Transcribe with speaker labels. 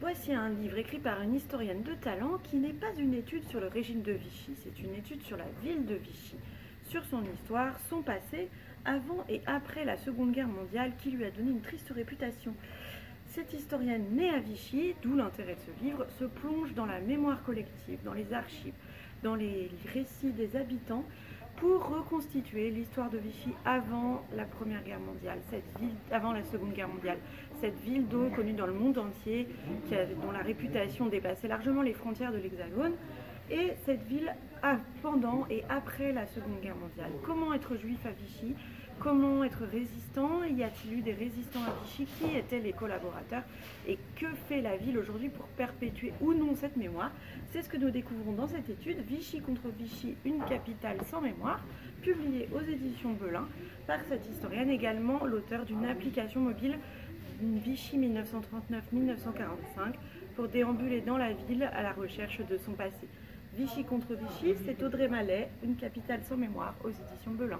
Speaker 1: Voici un livre écrit par une historienne de talent qui n'est pas une étude sur le régime de Vichy, c'est une étude sur la ville de Vichy, sur son histoire, son passé, avant et après la Seconde Guerre mondiale qui lui a donné une triste réputation. Cette historienne née à Vichy, d'où l'intérêt de ce livre, se plonge dans la mémoire collective, dans les archives, dans les récits des habitants pour reconstituer l'histoire de Vichy avant la Première Guerre mondiale, avant la Seconde Guerre mondiale. Cette ville donc connue dans le monde entier, dont la réputation dépassait largement les frontières de l'Hexagone, et cette ville pendant et après la Seconde Guerre mondiale. Comment être juif à Vichy? Comment être résistant? Y a-t-il eu des résistants à Vichy? Qui étaient les collaborateurs? Et que fait la ville aujourd'hui pour perpétuer ou non cette mémoire? C'est ce que nous découvrons dans cette étude, Vichy contre Vichy, une capitale sans mémoire, publiée aux éditions Belin par cette historienne, également l'auteur d'une application mobile Vichy 1939-1945 pour déambuler dans la ville à la recherche de son passé. Vichy contre Vichy, c'est Audrey Mallet, une capitale sans mémoire aux éditions Belin.